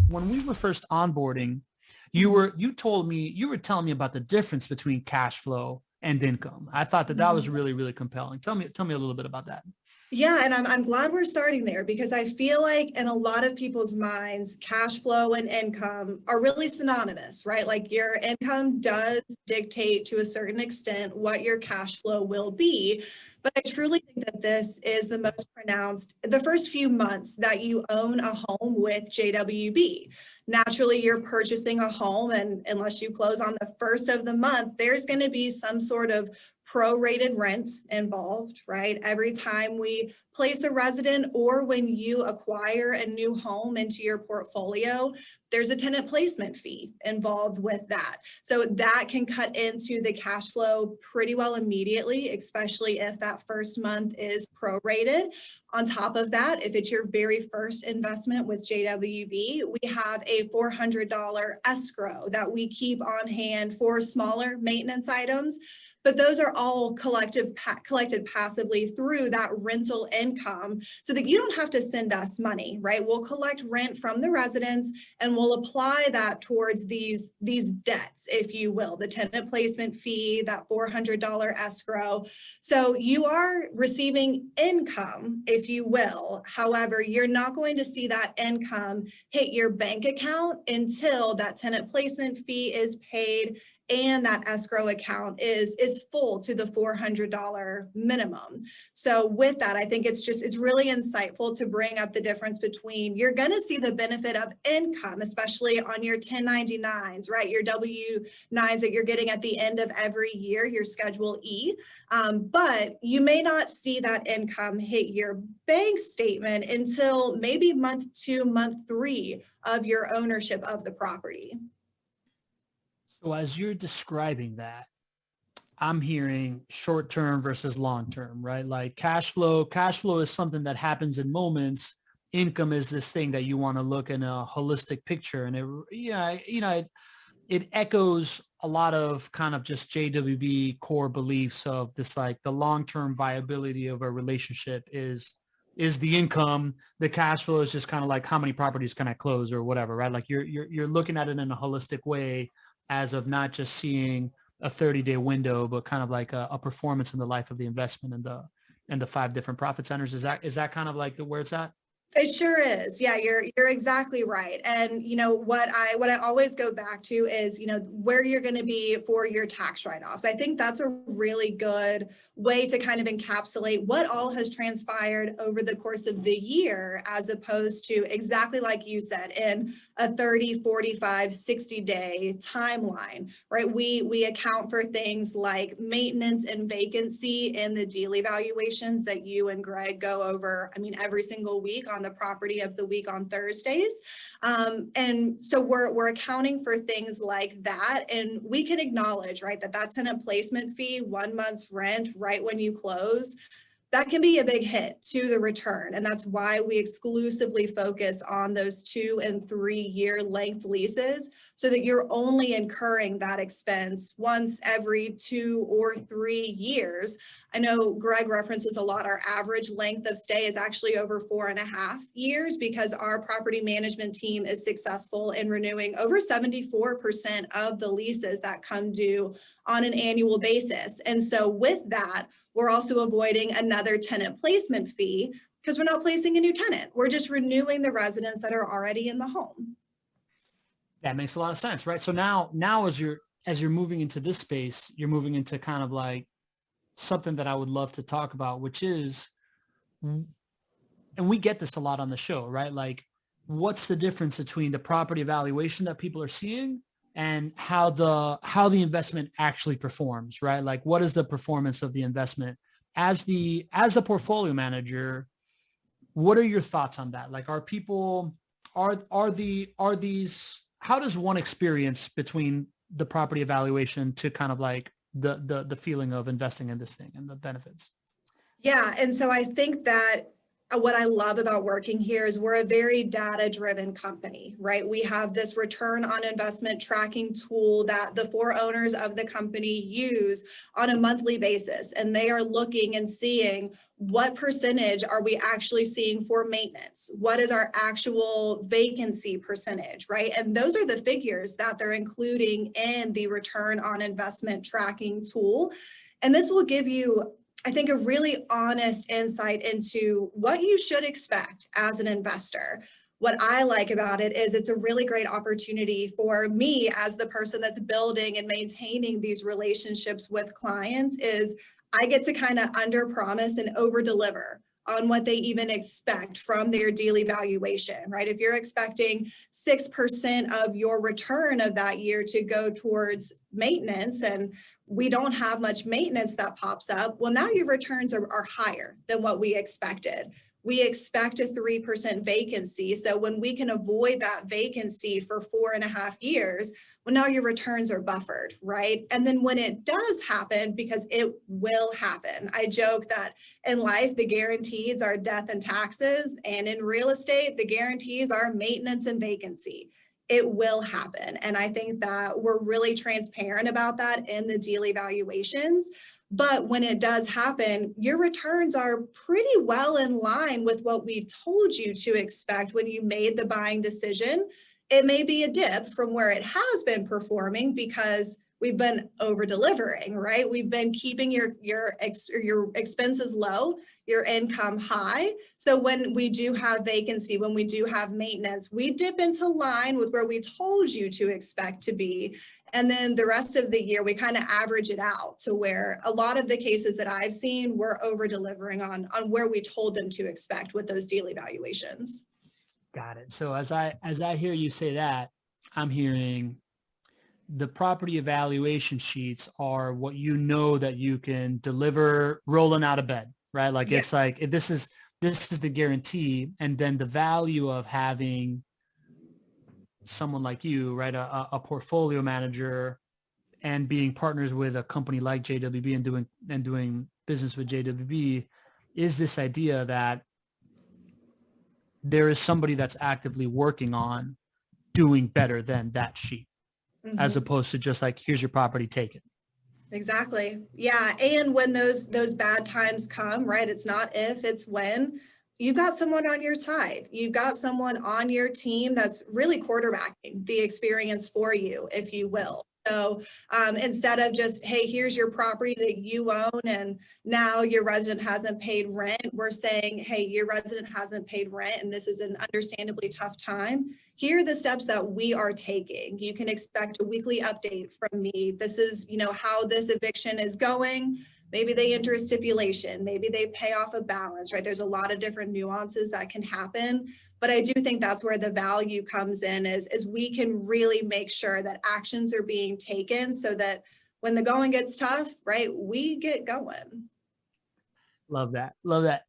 when we were first onboarding, you were telling me about the difference between cash flow and income. I thought that was Mhm. really, really compelling. Tell me a little bit about that. Yeah, and I'm glad we're starting there because I feel like in a lot of people's minds, cash flow and income are really synonymous, right? Like your income does dictate to a certain extent what your cash flow will be. But I truly think that this is the most pronounced the first few months that you own a home with JWB. Naturally, you're purchasing a home, and unless you close on the first of the month, there's going to be some sort of prorated rent involved, right? Every time we place a resident or when you acquire a new home into your portfolio, there's a tenant placement fee involved with that. So that can cut into the cash flow pretty well immediately, especially if that first month is prorated. On top of that, if it's your very first investment with JWB, we have a $400 escrow that we keep on hand for smaller maintenance items. But those are all collected passively through that rental income so that you don't have to send us money, right? We'll collect rent from the residents and we'll apply that towards these debts, if you will, the tenant placement fee, that $400 escrow. So you are receiving income, if you will. However, you're not going to see that income hit your bank account until that tenant placement fee is paid and that escrow account is full to the $400 minimum. So with that, I think it's really insightful to bring up the difference between you're going to see the benefit of income, especially on your 1099s, right? Your W-9s that you're getting at the end of every year, your Schedule E. But you may not see that income hit your bank statement until maybe month 2, month 3 of your ownership of the property. So as you're describing that, I'm hearing short term versus long term, right? Like cash flow is something that happens in moments. Income is this thing that you want to look in a holistic picture. And it echoes a lot of kind of just JWB core beliefs of this, like the long-term viability of a relationship is the income. The cash flow is just kind of like how many properties can I close or whatever, right? Like you're looking at it in a holistic way as of not just seeing a 30-day window, but kind of like a performance in the life of the investment and the 5 different profit centers. Is that kind of like the where it's at? It sure is. Yeah, you're exactly right. And you know what I always go back to is, where you're going to be for your tax write-offs. I think that's a really good way to kind of encapsulate what all has transpired over the course of the year, as opposed to exactly like you said, in a 30, 45, 60-day timeline, right? We account for things like maintenance and vacancy in the deal evaluations that you and Greg go over, every single week on the property of the week on Thursdays. And so we're accounting for things like that. And we can acknowledge, right, that tenant placement fee, 1 month's rent right when you close, that can be a big hit to the return. And that's why we exclusively focus on those 2 and 3 year length leases, so that you're only incurring that expense once every 2 or 3 years. I know Greg references a lot. Our average length of stay is actually over 4.5 years because our property management team is successful in renewing over 74% of the leases that come due on an annual basis. And so with that, we're also avoiding another tenant placement fee because we're not placing a new tenant. We're just renewing the residents that are already in the home. That makes a lot of sense, right? So now as you're moving into this space, you're moving into kind of like something that I would love to talk about, which is, and we get this a lot on the show, right? Like, what's the difference between the property evaluation that people are seeing and how the investment actually performs, right? Like, what is the performance of the investment as a portfolio manager? What are your thoughts on that? Like, are these, how does one experience between the property evaluation to kind of like the feeling of investing in this thing and the benefits? Yeah, and so I think that what I love about working here is we're a very data-driven company, right? We have this return on investment tracking tool that the 4 owners of the company use on a monthly basis. And they are looking and seeing what percentage are we actually seeing for maintenance? What is our actual vacancy percentage, right? And those are the figures that they're including in the return on investment tracking tool. And this will give you, I think, a really honest insight into what you should expect as an investor. What I like about it is it's a really great opportunity for me as the person that's building and maintaining these relationships with clients is I get to kind of under promise and over deliver on what they even expect from their deal evaluation, right? If you're expecting 6% of your return of that year to go towards maintenance and we don't have much maintenance that pops up, well, now your returns are higher than what we expected. We expect a 3% vacancy. So when we can avoid that vacancy for 4.5 years, well, now your returns are buffered, right? And then when it does happen, because it will happen, I joke that in life, the guarantees are death and taxes. And in real estate, the guarantees are maintenance and vacancy. It will happen. And I think that we're really transparent about that in the deal evaluations. But when it does happen, your returns are pretty well in line with what we told you to expect when you made the buying decision. It may be a dip from where it has been performing because we've been over delivering, right? We've been keeping your expenses low, your income high. So when we do have vacancy, when we do have maintenance, we dip into line with where we told you to expect to be. And then the rest of the year, we kind of average it out to where a lot of the cases that I've seen, we're over delivering on where we told them to expect with those deal evaluations. Got it. So as I hear you say that, I'm hearing the property evaluation sheets are what you know that you can deliver rolling out of bed, right? Like Yeah. it's like this is the guarantee, and then the value of having someone like you, right, a portfolio manager, and being partners with a company like JWB and doing business with JWB is this idea that there is somebody that's actively working on doing better than that sheet, as opposed to just like, here's your property, take it. Exactly. Yeah. And when those bad times come, right, it's not if, it's when. You've got someone on your side. You've got someone on your team that's really quarterbacking the experience for you, if you will. So instead of just, hey, here's your property that you own and now your resident hasn't paid rent, we're saying, hey, your resident hasn't paid rent and this is an understandably tough time. Here are the steps that we are taking. You can expect a weekly update from me. This is, how this eviction is going. Maybe they enter a stipulation, maybe they pay off a balance, right? There's a lot of different nuances that can happen. But I do think that's where the value comes in is we can really make sure that actions are being taken so that when the going gets tough, right, we get going. Love that. Love that.